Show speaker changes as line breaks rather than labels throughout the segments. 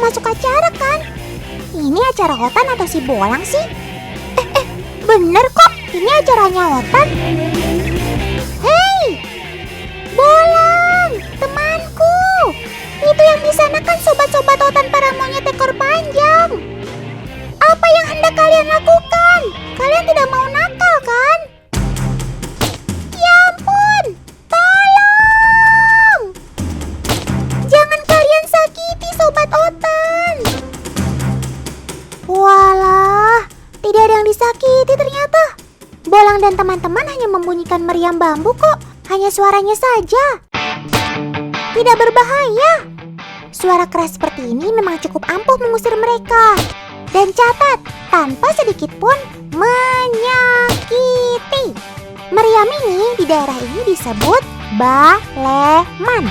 masuk acara kan? Ini acara Otan atau si Bolang sih? Bener kok, ini acaranya Otan. Hei, Bolang, temanku. Itu yang di sana kan sobat-sobat Otan para monyet ekor panjang. Apa yang hendak kalian lakukan? Kalian tidak mau nakal kan? Ya ampun, tolong! Jangan kalian sakiti sobat Otan. Walah, tidak ada yang disakiti ternyata. Bolang dan teman-teman hanya membunyikan meriam bambu kok. Hanya suaranya saja. Tidak berbahaya. Suara keras seperti ini memang cukup ampuh mengusir mereka. Dan catat, tanpa sedikit pun menyakiti. Meriam ini di daerah ini disebut baleman.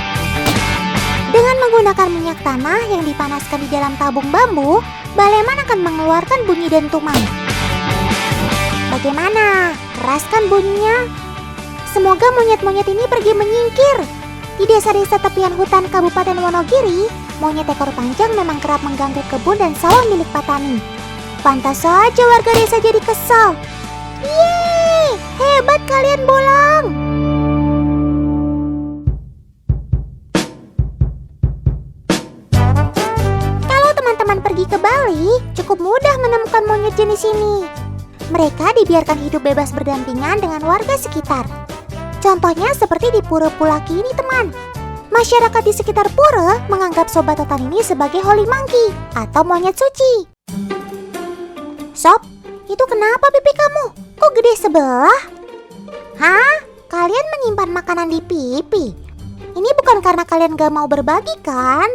Dengan menggunakan minyak tanah yang dipanaskan di dalam tabung bambu, baleman akan mengeluarkan bunyi dentuman. Bagaimana? Keras kan bunyinya? Semoga monyet-monyet ini pergi menyingkir. Di desa-desa tepian hutan Kabupaten Wonogiri, monyet ekor panjang memang kerap mengganggu kebun dan sawah milik petani. Pantas saja warga desa jadi kesal. Yeay, hebat kalian Bolang. Kalau teman-teman pergi ke Bali, cukup mudah menemukan monyet jenis ini. Mereka dibiarkan hidup bebas berdampingan dengan warga sekitar. Contohnya seperti di Pura Pulaki ini teman. Masyarakat di sekitar pura menganggap sobat Otan ini sebagai holy monkey atau monyet suci. Sob, itu kenapa pipi kamu? Kok gede sebelah? Hah? Kalian menyimpan makanan di pipi? Ini bukan karena kalian gak mau berbagi kan?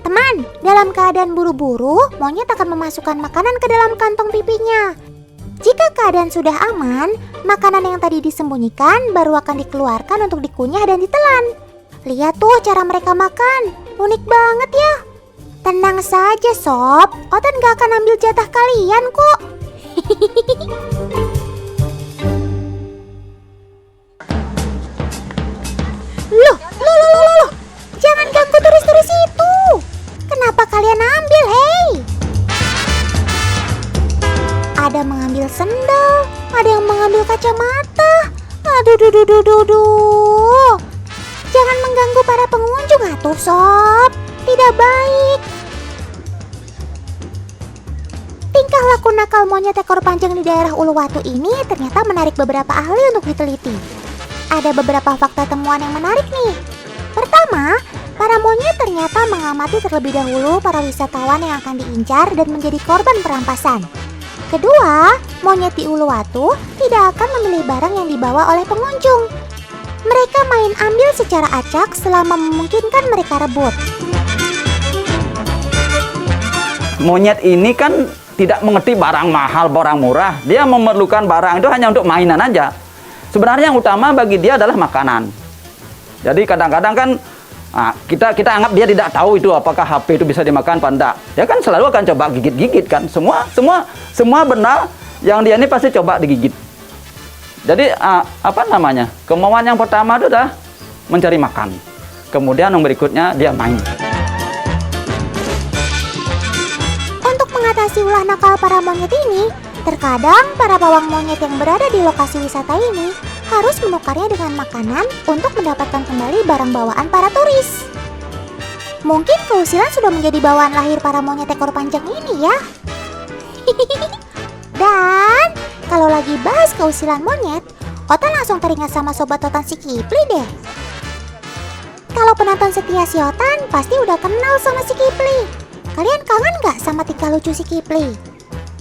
Teman, dalam keadaan buru-buru, monyet akan memasukkan makanan ke dalam kantong pipinya. Jika keadaan sudah aman, makanan yang tadi disembunyikan baru akan dikeluarkan untuk dikunyah dan ditelan. Lihat tuh cara mereka makan, unik banget ya. Tenang saja sob, Otan gak akan ambil jatah kalian kok. Loh, jangan ganggu turis-turis itu. Kenapa kalian ambil, hei? Ada mengambil sendal, ada yang mengambil kacamata. Aduh. Jangan mengganggu para pengunjung atuh sob. Tidak baik. Tingkah laku nakal monyet ekor panjang di daerah Uluwatu ini ternyata menarik beberapa ahli untuk diteliti. Ada beberapa fakta temuan yang menarik nih. Pertama, para monyet ternyata mengamati terlebih dahulu para wisatawan yang akan diincar dan menjadi korban perampasan. Kedua, monyet di Uluwatu tidak akan memilih barang yang dibawa oleh pengunjung. Mereka main ambil secara acak selama memungkinkan mereka rebut.
Monyet ini kan tidak mengerti barang mahal, barang murah. Dia memerlukan barang itu hanya untuk mainan aja. Sebenarnya yang utama bagi dia adalah makanan. Jadi kadang-kadang kan kita anggap dia tidak tahu itu apakah HP itu bisa dimakan apa enggak. Dia kan selalu akan coba gigit-gigit kan. Semua benda yang dia ini pasti coba digigit. Jadi kemauan yang pertama itu adalah mencari makan. Kemudian yang berikutnya dia main.
Untuk mengatasi ulah nakal para monyet ini, terkadang para pawang monyet yang berada di lokasi wisata ini harus menukarnya dengan makanan untuk mendapatkan kembali barang bawaan para turis. Mungkin keusilan sudah menjadi bawaan lahir para monyet ekor panjang ini ya. Dan kalau lagi bahas keusilan monyet, Otan langsung teringat sama sobat Otan si Kipli deh. Kalau penonton setia si Otan pasti udah kenal sama si Kipli. Kalian kangen gak sama tingkah lucu si Kipli?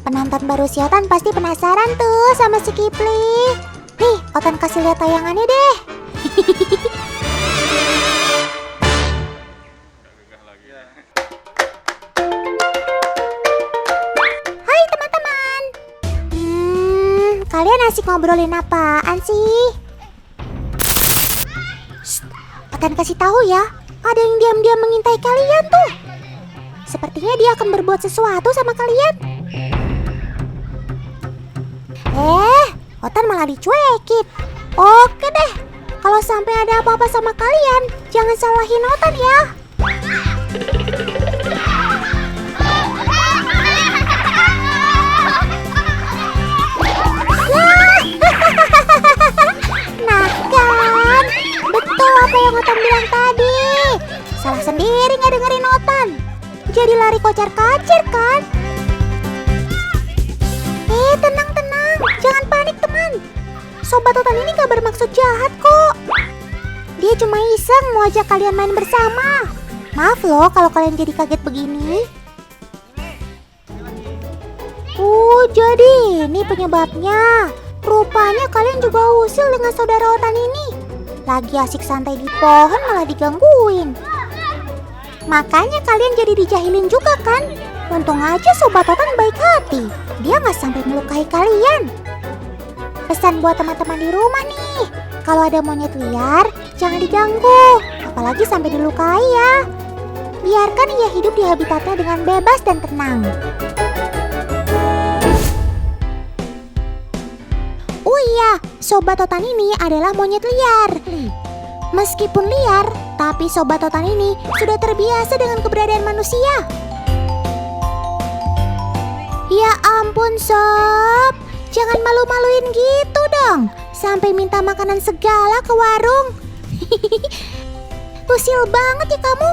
Penonton baru si Otan pasti penasaran tuh sama si Kipli. Nih, Otan kasih lihat tayangannya deh. Hai teman-teman. Kalian asik ngobrolin apaan sih? Shh, Otan kasih tahu ya, ada yang diam-diam mengintai kalian tuh. Sepertinya dia akan berbuat sesuatu sama kalian. Otan malah dicuekin. Oke deh, kalau sampai ada apa-apa sama kalian, jangan salahin Otan ya. jadi lari kocar-kacir kan? Tenang, jangan panik teman. Sobat Otan ini gak bermaksud jahat kok. Dia cuma iseng mau ajak kalian main bersama. Maaf loh kalau kalian jadi kaget begini. Jadi ini penyebabnya. Rupanya kalian juga usil dengan saudara Otan ini. Lagi asik santai di pohon malah digangguin. Makanya kalian jadi dijahilin juga kan? Untung aja Sobat Otan baik hati. Dia gak sampai melukai kalian. Pesan buat teman-teman di rumah nih. Kalau ada monyet liar, jangan diganggu. Apalagi sampai dilukai ya. Biarkan ia hidup di habitatnya dengan bebas dan tenang. Oh iya, Sobat Otan ini adalah monyet liar. Meskipun liar, tapi Sobat Otan ini sudah terbiasa dengan keberadaan manusia. Ya ampun Sob, jangan malu-maluin gitu dong. Sampai minta makanan segala ke warung. Usil banget ya kamu.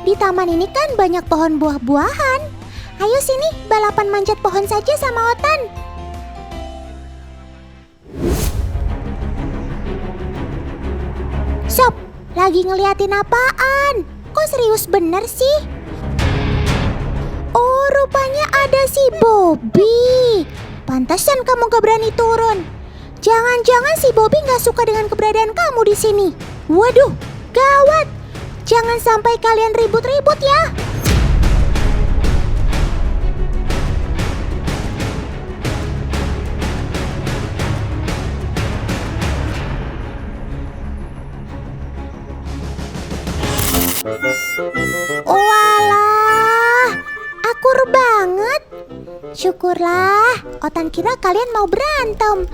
Di taman ini kan banyak pohon buah-buahan. Ayo sini balapan manjat pohon saja sama Otan. Sob, lagi ngeliatin apaan? Kok serius bener sih? Oh, rupanya ada si Bobby. Pantasan kamu gak berani turun. Jangan-jangan si Bobby gak suka dengan keberadaan kamu di sini. Waduh, gawat. Jangan sampai kalian ribut-ribut ya. Walah, akur banget. Syukurlah, Otan kira kalian mau berantem.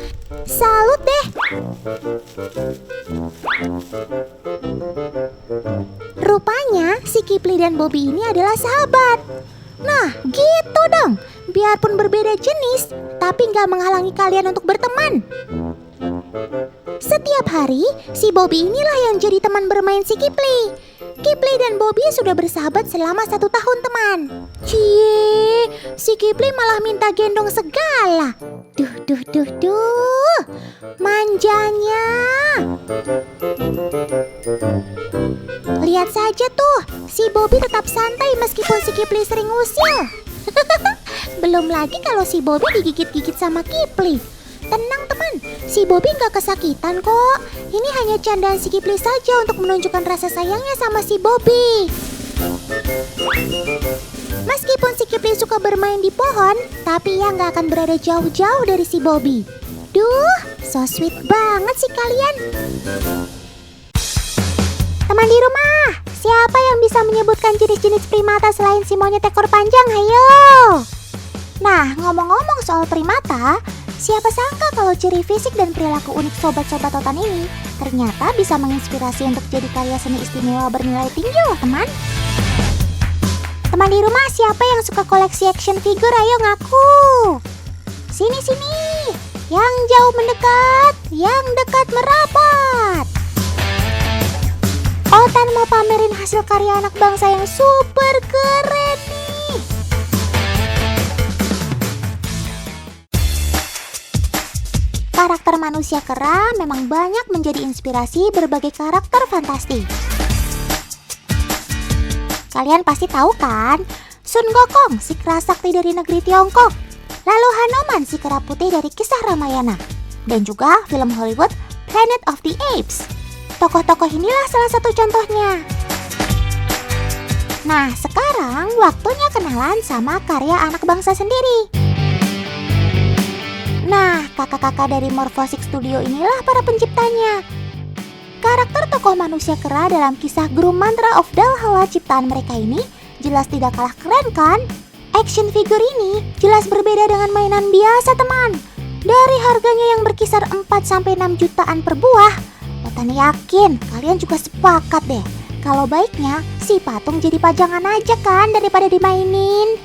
Salut deh. Rupanya si Kipli dan Bobby ini adalah sahabat. Nah, gitu dong. Biarpun berbeda jenis, tapi nggak menghalangi kalian untuk berteman. Setiap hari, si Bobby inilah yang jadi teman bermain si Kipli. Kipli dan Bobby sudah bersahabat selama 1 tahun teman. Cie, si Kipli malah minta gendong segala. Duh, manjanya. Lihat saja tuh, si Bobby tetap santai meskipun si Kipli sering usil. Belum lagi kalau si Bobby digigit-gigit sama Kipli. Tenang teman, si Bobby gak kesakitan kok. Ini hanya candaan si Kipli saja untuk menunjukkan rasa sayangnya sama si Bobby. Meskipun si Kipli suka bermain di pohon, tapi ia gak akan berada jauh-jauh dari si Bobby. Duh, so sweet banget sih kalian. Teman di rumah, siapa yang bisa menyebutkan jenis-jenis primata selain si monyet ekor panjang? Ayo. Nah, ngomong-ngomong soal primata, siapa sangka kalau ciri fisik dan perilaku unik sobat-sobat Otan ini ternyata bisa menginspirasi untuk jadi karya seni istimewa bernilai tinggi loh teman. Teman di rumah, siapa yang suka koleksi action figure? Ayo ngaku. Sini. Yang jauh mendekat, yang dekat merapat. Otan mau pamerin hasil karya anak bangsa yang super keren nih. Karakter manusia kera memang banyak menjadi inspirasi berbagai karakter fantastik. Kalian pasti tahu kan, Sun Gokong si kera sakti dari negeri Tiongkok, lalu Hanuman si kera putih dari kisah Ramayana, dan juga film Hollywood Planet of the Apes. Tokoh-tokoh inilah salah satu contohnya. Nah, sekarang waktunya kenalan sama karya anak bangsa sendiri. Nah, kakak-kakak dari Morphosic Studio inilah para penciptanya. Karakter tokoh manusia kera dalam kisah Guru Mantra of Valhalla ciptaan mereka ini jelas tidak kalah keren kan? Action figure ini jelas berbeda dengan mainan biasa teman. Dari harganya yang berkisar 4-6 jutaan per buah, Otan yakin kalian juga sepakat deh. Kalau baiknya si patung jadi pajangan aja kan daripada dimainin.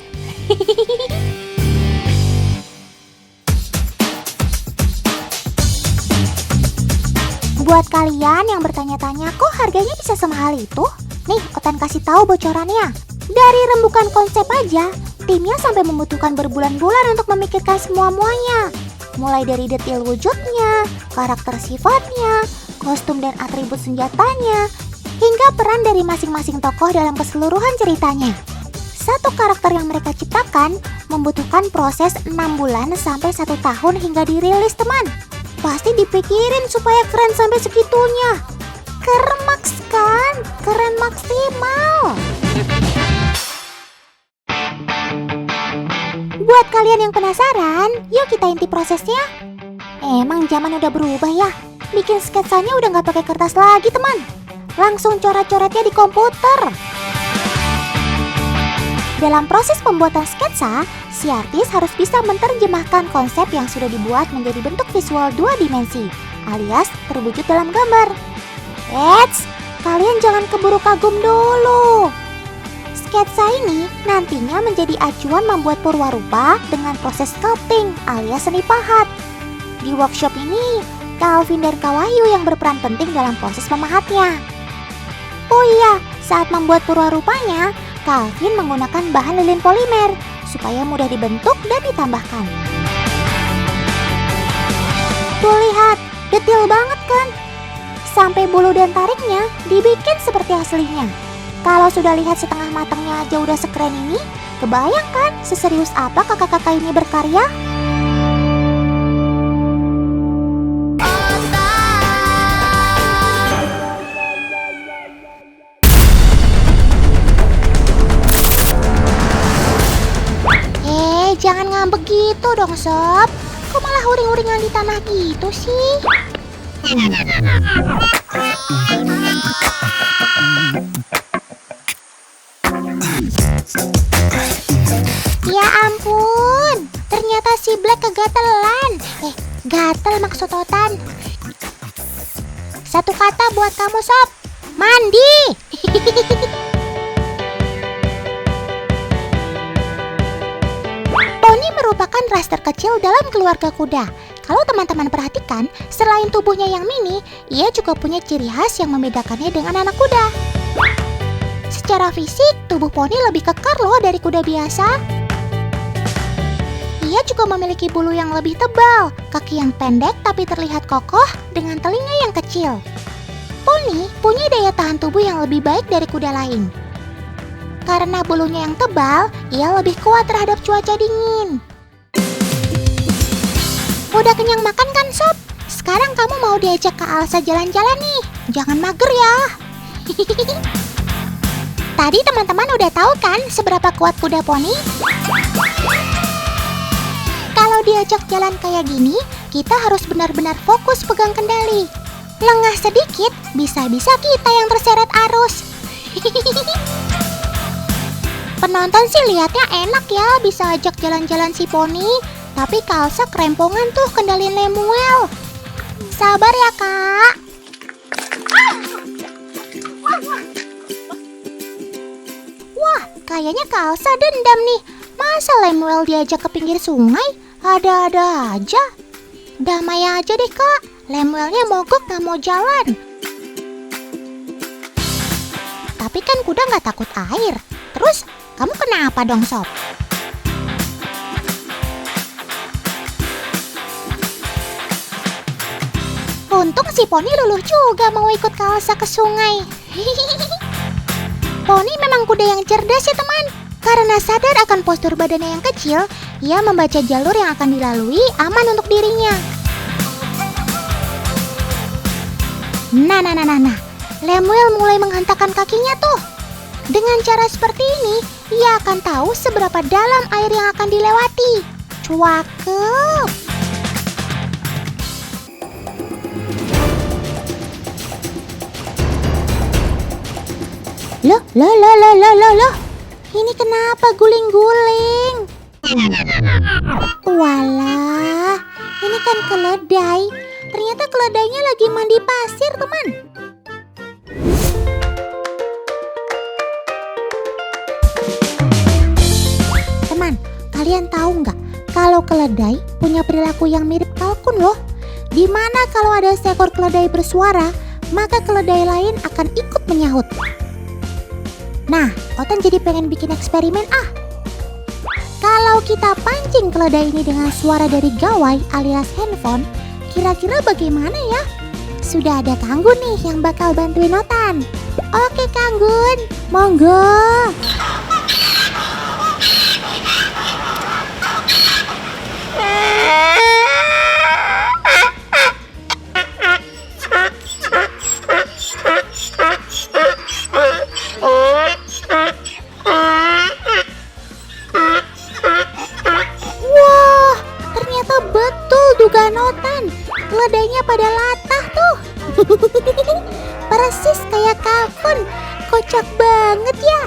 Buat kalian yang bertanya-tanya kok harganya bisa semahal itu? Nih, Otan kasih tahu bocorannya. Dari rembukan konsep aja, timnya sampai membutuhkan berbulan-bulan untuk memikirkan semua-muanya. Mulai dari detail wujudnya, karakter sifatnya, kostum dan atribut senjatanya, hingga peran dari masing-masing tokoh dalam keseluruhan ceritanya. Satu karakter yang mereka ciptakan membutuhkan proses 6 bulan sampai 1 tahun hingga dirilis, teman. Pasti dipikirin supaya keren sampai segitunya. Kermaks kan? Keren maksimal. Buat kalian yang penasaran, yuk kita inti prosesnya. Emang zaman udah berubah ya. Bikin sketsanya udah nggak pakai kertas lagi, teman. Langsung coret-coretnya di komputer. Dalam proses pembuatan sketsa, si artis harus bisa menerjemahkan konsep yang sudah dibuat menjadi bentuk visual 2 dimensi, alias terwujud dalam gambar. Eits, kalian jangan keburu kagum dulu. Sketsa ini nantinya menjadi acuan membuat purwarupa dengan proses sculpting alias seni pahat. Di workshop ini, Calvin dan Kak Wahyu yang berperan penting dalam proses memahatnya. Oh iya, saat membuat purwarupanya, Calvin menggunakan bahan lilin polimer supaya mudah dibentuk dan ditambahkan. Tuh lihat, detail banget kan? Sampai bulu dan tariknya dibikin seperti aslinya. Kalau sudah lihat setengah matangnya aja udah sekeren ini, kebayang kan seserius apa kakak-kakak ini berkarya? Jangan ngambek gitu dong, Sob. Kok malah uring-uringan di tanah gitu sih? Ya ampun, ternyata si Black kegatelan. Gatel maksototan. Satu kata buat kamu, Sob. Mandi. Poni merupakan ras terkecil dalam keluarga kuda. Kalau teman-teman perhatikan, selain tubuhnya yang mini, ia juga punya ciri khas yang membedakannya dengan anak kuda. Secara fisik, tubuh poni lebih kekar loh dari kuda biasa. Ia juga memiliki bulu yang lebih tebal, kaki yang pendek tapi terlihat kokoh dengan telinga yang kecil. Poni punya daya tahan tubuh yang lebih baik dari kuda lain. Karena bulunya yang tebal, ia lebih kuat terhadap cuaca dingin. Udah kenyang makan kan, Sob? Sekarang kamu mau diajak Kak Alsa jalan-jalan nih. Jangan mager ya. Tadi teman-teman udah tahu kan seberapa kuat kuda poni? Kalau diajak jalan kayak gini, kita harus benar-benar fokus pegang kendali. Lengah sedikit, bisa-bisa kita yang terseret arus. Penonton sih lihatnya enak ya, bisa ajak jalan-jalan si poni. Tapi Kak Alsa kerempongan tuh kendalin Lemuel. Sabar ya, Kak. Wah, kayaknya Kak Alsa dendam nih. Masa Lemuel diajak ke pinggir sungai? Ada-ada aja. Damai aja deh, Kak. Lemuelnya mogok gak mau jalan. Tapi kan kuda gak takut air. Terus, kamu kenapa dong, Sob? Untung si poni luluh juga mau ikut Kak Alsa ke sungai. Poni memang kuda yang cerdas ya, teman. Karena sadar akan postur badannya yang kecil, ia membaca jalur yang akan dilalui aman untuk dirinya. Nah. Lemuel mulai menghentakkan kakinya tuh. Dengan cara seperti ini, ia akan tahu seberapa dalam air yang akan dilewati. Cakep. Loh. Ini kenapa guling-guling? Walah, ini kan keledai. Ternyata keledainya lagi mandi pasir, teman. Teman, kalian tahu nggak kalau keledai punya perilaku yang mirip kalkun loh? Dimana kalau ada seekor keledai bersuara, maka keledai lain akan ikut menyahut. Nah, Otan jadi pengen bikin eksperimen ah. Kalau kita pancing keledai ini dengan suara dari gawai alias handphone, kira-kira bagaimana ya? Sudah ada Kanggun nih yang bakal bantuin Otan. Oke Kanggun, monggo. Wah, ternyata betul dugaan Otan. Keledainya pada latah tuh. Persis kayak Kavun. Kocak banget ya.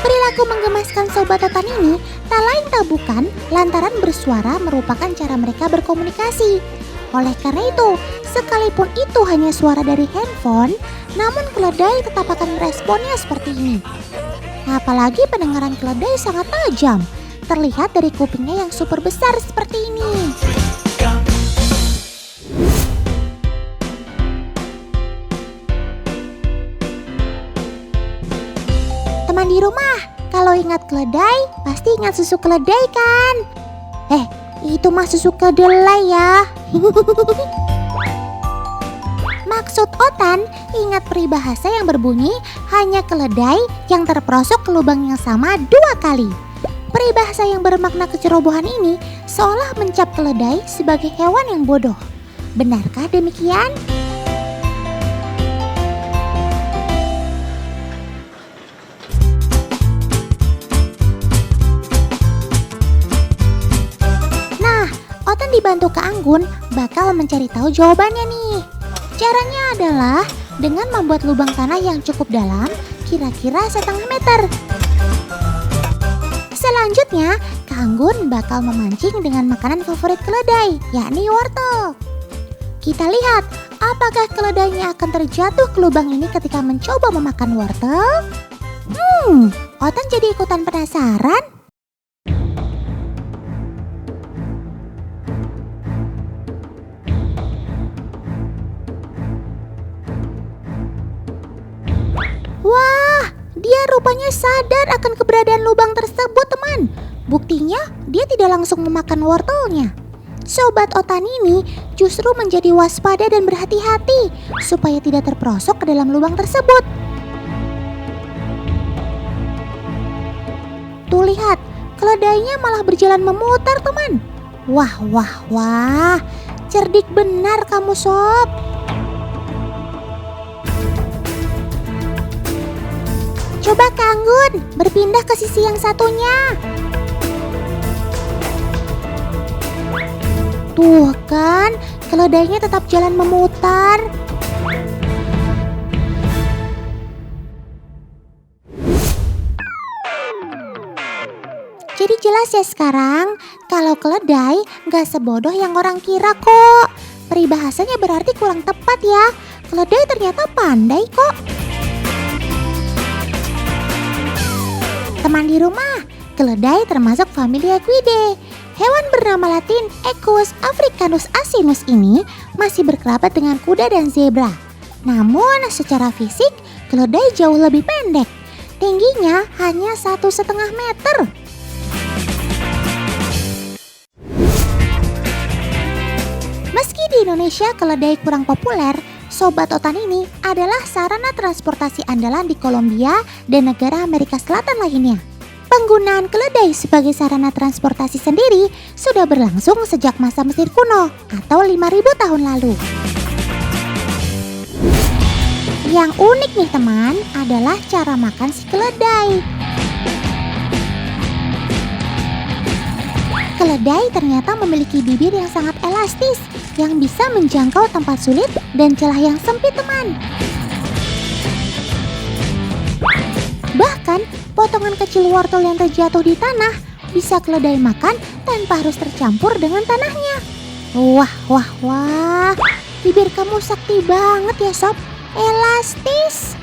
Perilaku menggemaskan sobat Otan ini tak lain tak bukan lantaran bersuara merupakan cara mereka berkomunikasi. Oleh karena itu, sekalipun itu hanya suara dari handphone, namun keledai tetap akan meresponnya seperti ini. Apalagi pendengaran keledai sangat tajam, terlihat dari kupingnya yang super besar seperti ini. Teman di rumah, kalau ingat keledai, pasti ingat susu keledai kan? Itu mah susu kedelai ya. Maksud Otan, ingat peribahasa yang berbunyi hanya keledai yang terperosok ke lubang yang sama 2 kali. Peribahasa yang bermakna kecerobohan ini seolah mencap keledai sebagai hewan yang bodoh. Benarkah demikian? Otan dibantu Kak Anggun bakal mencari tahu jawabannya nih. Caranya adalah dengan membuat lubang tanah yang cukup dalam, kira-kira 1/2 meter. Selanjutnya, Kak Anggun bakal memancing dengan makanan favorit keledai, yakni wortel. Kita lihat, apakah keledainya akan terjatuh ke lubang ini ketika mencoba memakan wortel? Otan jadi ikutan penasaran. Wah, dia rupanya sadar akan keberadaan lubang tersebut, teman. Buktinya, dia tidak langsung memakan wortelnya. Sobat Otan ini justru menjadi waspada dan berhati-hati supaya tidak terperosok ke dalam lubang tersebut. Tuh lihat, keledainya malah berjalan memutar, teman. Wah, cerdik benar kamu, Sob. Coba Kak Anggun berpindah ke sisi yang satunya. Tuh kan, keledainya tetap jalan memutar. Jadi jelas ya sekarang, kalau keledai gak sebodoh yang orang kira kok. Peribahasanya berarti kurang tepat ya. Keledai ternyata pandai kok. Teman di rumah, keledai termasuk familia Equidae. Hewan bernama latin Equus africanus asinus ini masih berkerabat dengan kuda dan zebra. Namun secara fisik, keledai jauh lebih pendek. Tingginya hanya 1,5 meter. Meski di Indonesia keledai kurang populer, Sobat Otan ini adalah sarana transportasi andalan di Kolombia dan negara Amerika Selatan lainnya. Penggunaan keledai sebagai sarana transportasi sendiri sudah berlangsung sejak masa Mesir kuno atau 5.000 tahun lalu. Yang unik nih teman adalah cara makan si keledai. Keledai ternyata memiliki bibir yang sangat elastis yang bisa menjangkau tempat sulit dan celah yang sempit, teman. Bahkan, potongan kecil wortel yang terjatuh di tanah bisa keledai makan tanpa harus tercampur dengan tanahnya. Wah, bibir kamu sakti banget ya, Sob. Elastis.